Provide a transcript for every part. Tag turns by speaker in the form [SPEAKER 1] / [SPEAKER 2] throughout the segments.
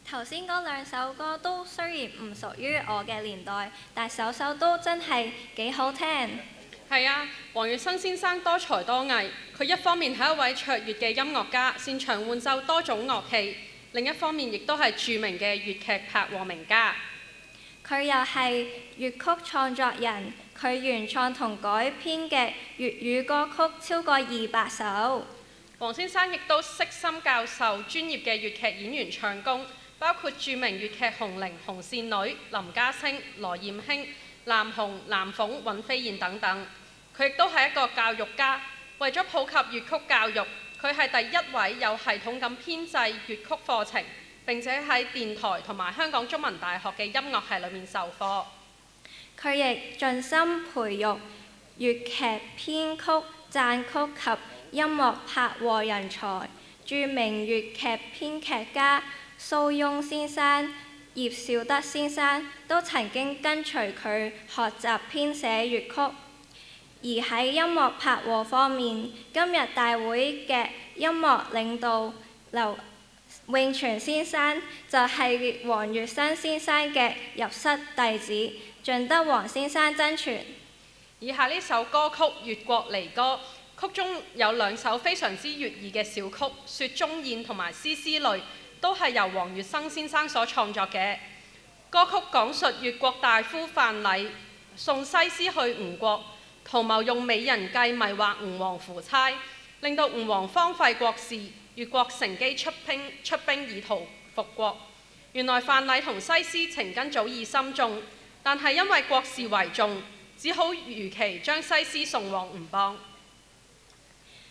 [SPEAKER 1] 頭先嗰兩首歌都雖然唔屬於我嘅年代，但首首都真係幾好聽。
[SPEAKER 2] 係啊，黃月生先生多才多藝，佢一方面係一位卓越嘅音樂家，擅長換奏多種樂器；另一方面亦都係著名嘅粵劇拍和名家。
[SPEAKER 1] 佢又係粵曲創作人，佢原創同改編嘅粵語歌曲超過200首。
[SPEAKER 2] 黃先生亦都悉心教授專業嘅粵劇演員唱功，包括著名粵劇紅伶紅線女、林家聲、羅艷卿、南紅、南鳳、尹飛燕等等。佢亦都係一個教育家，為咗普及粵曲教育，佢係第一位有系統咁編製粵曲課程，並且喺電台同埋香港中文大學嘅音樂系裏面授課。
[SPEAKER 1] 佢亦盡心培育粵劇編曲、撰曲及音樂拍和人才。著名粵劇編劇家蘇翁先生、葉紹德先生都曾經跟隨佢學習編寫粵曲。而喺音樂拍和方面，今日大會嘅音樂領導劉永全先生就係黃月生先生嘅入室弟子，盡得黃先生真傳。
[SPEAKER 2] 以下呢首歌曲《粵國離歌》，曲中有兩首非常之悅耳嘅小曲《雪中燕》同埋《絲絲淚》，都係由黃月生先生所創作嘅。歌曲講述越國大夫范蠡送西施去吳國，圖謀用美人計迷惑吳王夫差，令到吳王荒廢國事，越國乘機出兵以圖復國。原來范蠡同西施情根早已深重，但係因為國事為重，只好如期將西施送往吳邦。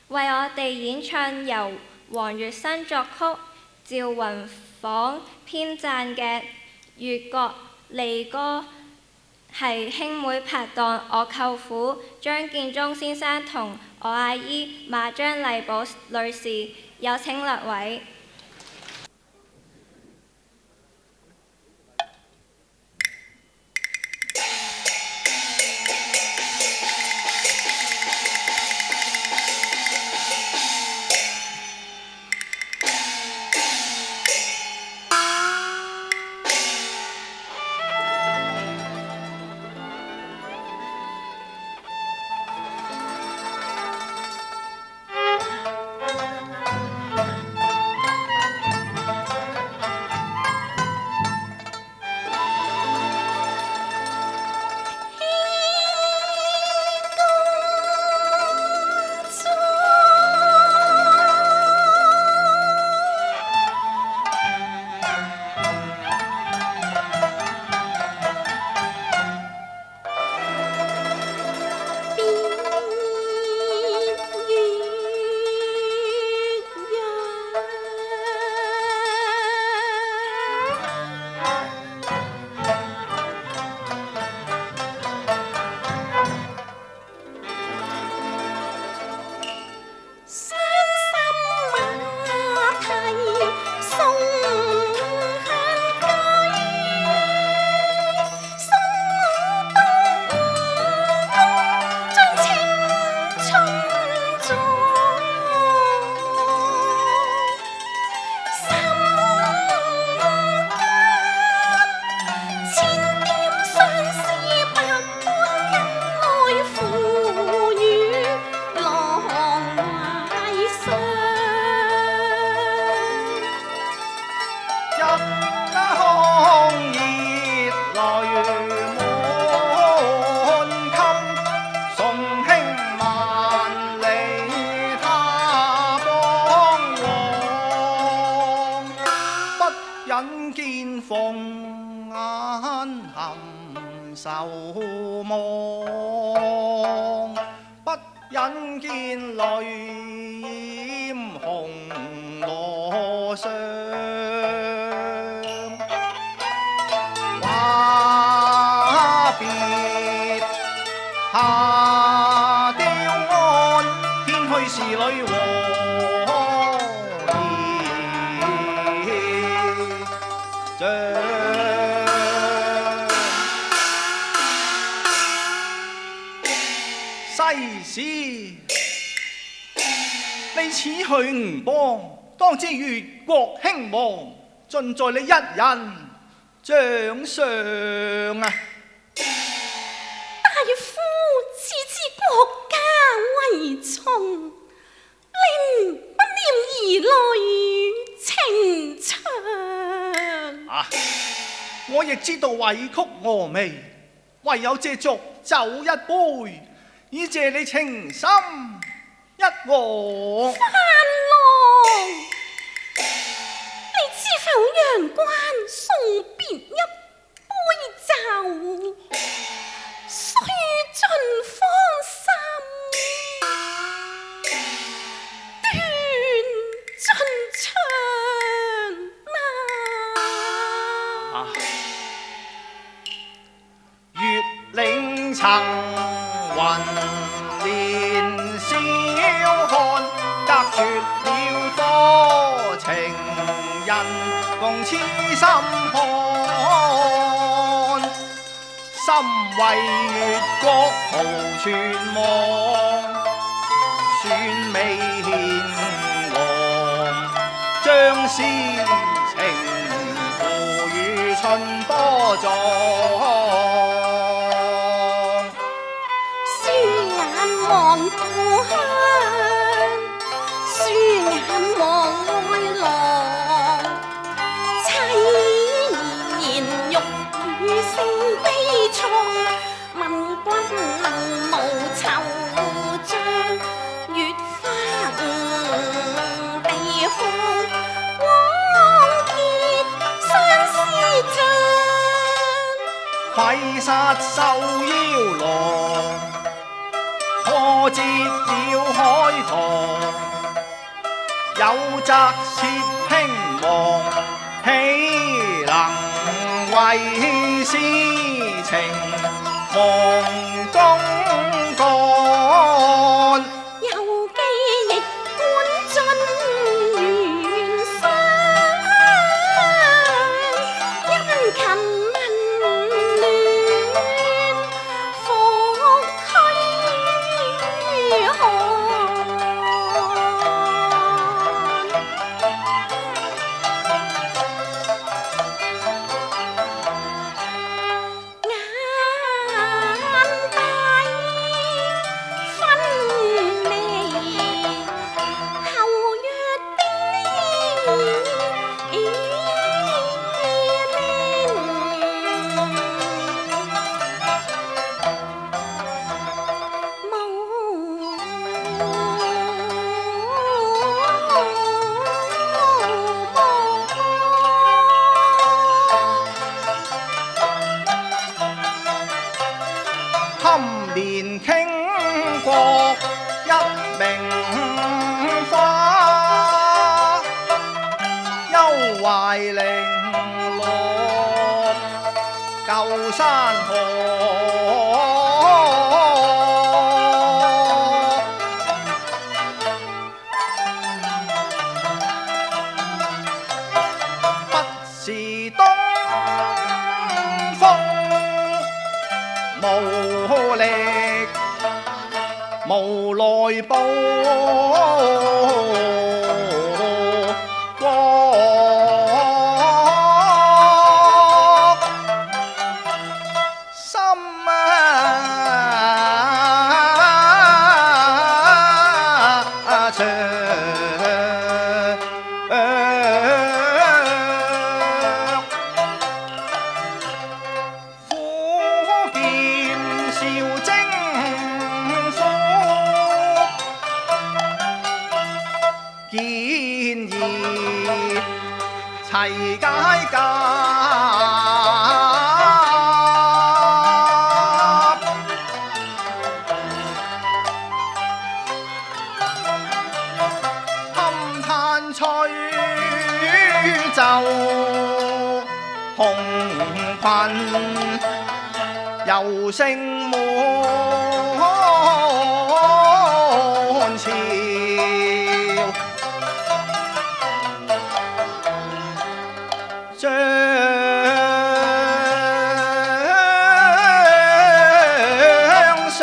[SPEAKER 1] 為我哋演唱由黃月生作曲、趙雲舫編撰嘅《粵國離歌》，係兄妹拍檔我舅父張建宗先生同我阿姨馬張麗寶女士，有請兩位。
[SPEAKER 3] 你此去吳邦，當知越國興亡，盡在你一人掌上啊！
[SPEAKER 4] 大夫此次國家為重，令不念兒女情長。
[SPEAKER 3] 啊！我亦知道委曲峨眉，唯有借粥酒一杯，以謝你情深一往。
[SPEAKER 4] 范郎，你知否陽關送別一杯酒，須盡芳心，斷盡腸啊！
[SPEAKER 3] 月嶺層雲連笑看，隔絕了多情人共痴心看，心為越國豪存亡，算未獻王，將詩情付與秦波狀。
[SPEAKER 4] 望故鄉，舒眼望愛郎，凄然欲與聲悲愴，問君能無惆悵，月花地方，往結相思帳，
[SPEAKER 3] 揮殺受妖郎，破折了海棠，有責切興亡，豈能為私情忘公幹？
[SPEAKER 4] 有機亦觀盡緣傷，殷勤問暖，復去何？
[SPEAKER 3] 連傾國一名花，憂懷零落舊山河。不是東風無力，無來報國，心長。建議齊解甲，勘探吹奏紅裙，遊聲滿朝。將相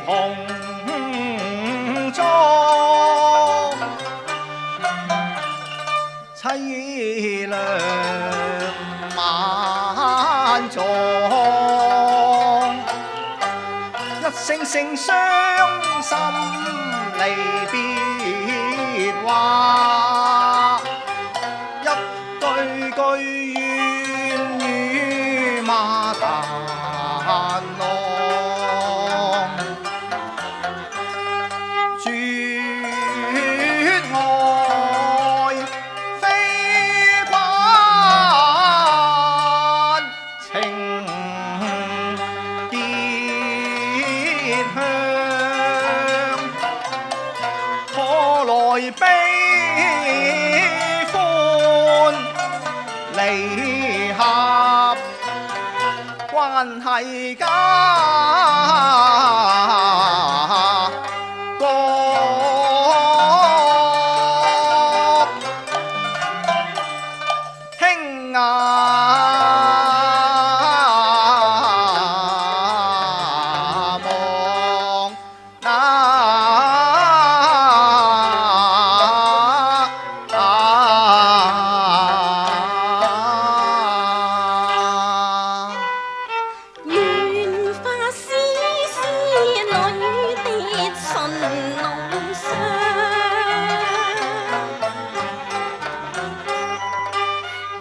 [SPEAKER 3] 紅妝，凄涼萬狀，一聲聲傷心離別話，一句句怨語馬壇浪，絕愛非關情結香，可來悲歡離合，關係家國，兄啊望那
[SPEAKER 4] 願花絲絲裏跌順路上，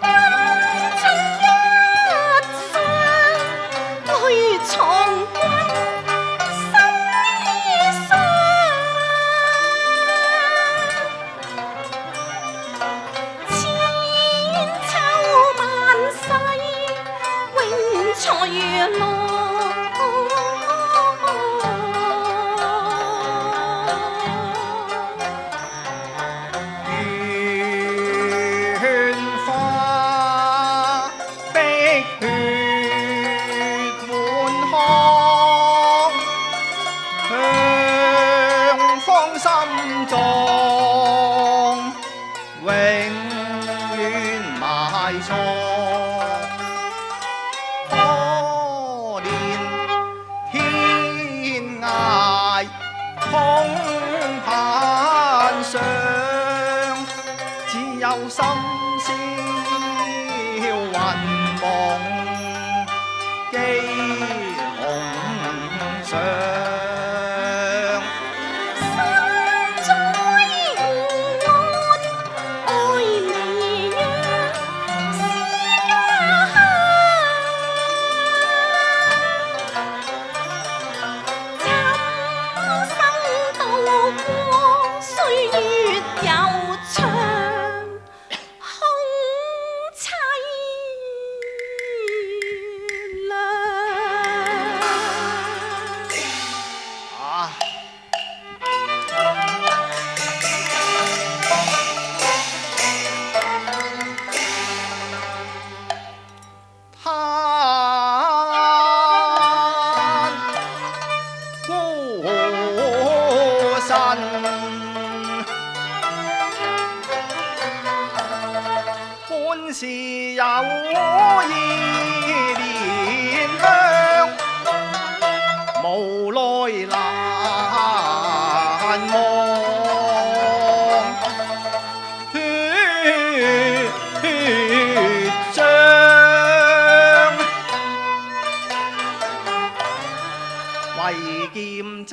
[SPEAKER 4] 陰春一雙淚藏君心上，千秋萬世永隨樂。
[SPEAKER 3] 願花碧血滿腔，向芳心葬，永遠埋藏。多年天涯空盼上，只有深宵雲夢記紅上。
[SPEAKER 4] 心中無安，愛微揚，思家鄉。尋生度過歲月悠長，空凄涼。
[SPEAKER 3] 啊！嘆孤身，本是有意蓮香，無奈難忘，血漿為劍斬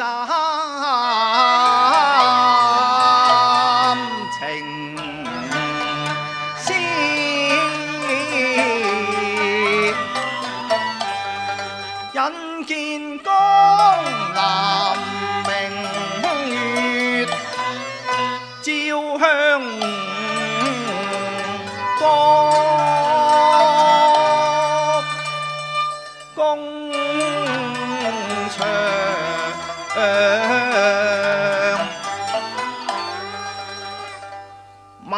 [SPEAKER 3] 情絲，引見江南明月，照香江，宮牆萬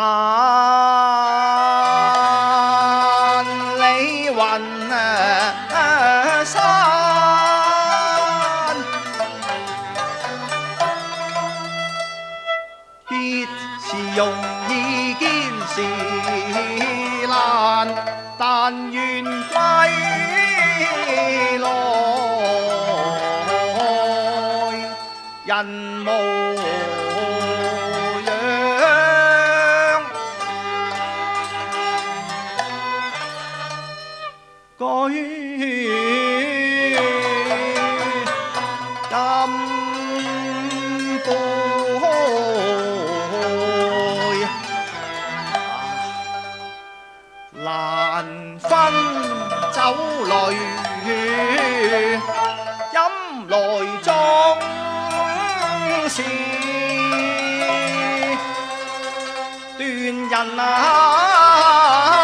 [SPEAKER 3] 里雲山，必是容易見時難，但願歸來。人模樣，舉金杯，難分酒淚，飲來壯士，斷人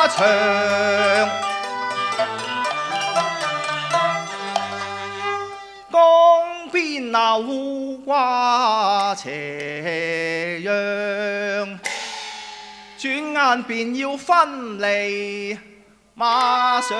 [SPEAKER 3] 腸。江邊柳掛斜陽，轉眼便要分離馬上。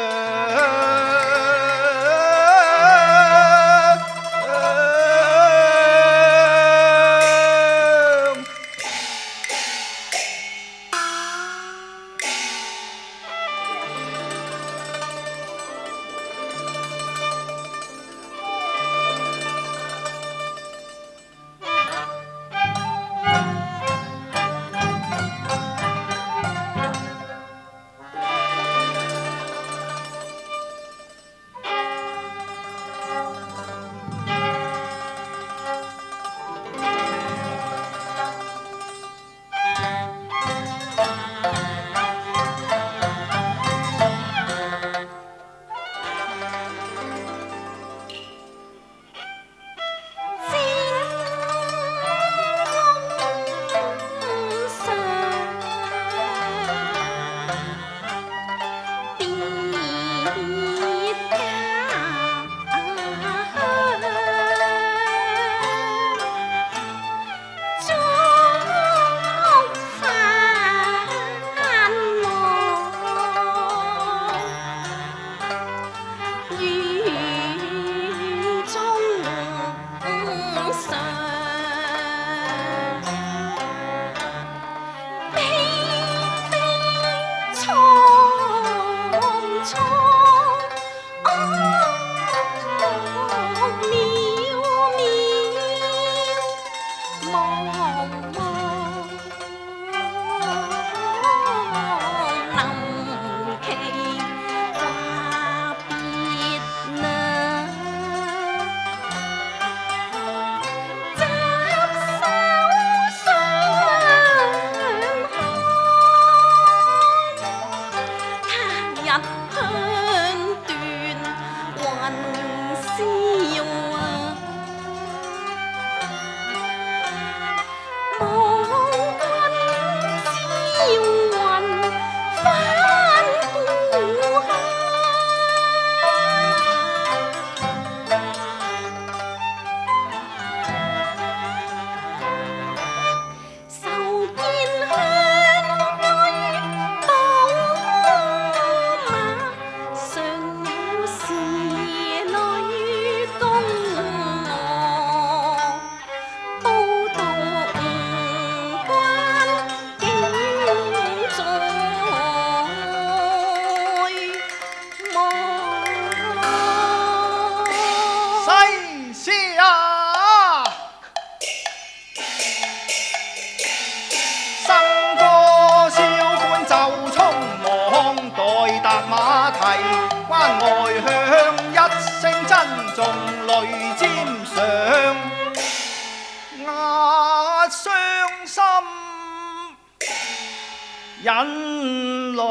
[SPEAKER 3] 引淚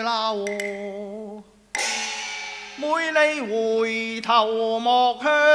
[SPEAKER 3] 流，每你回頭莫向。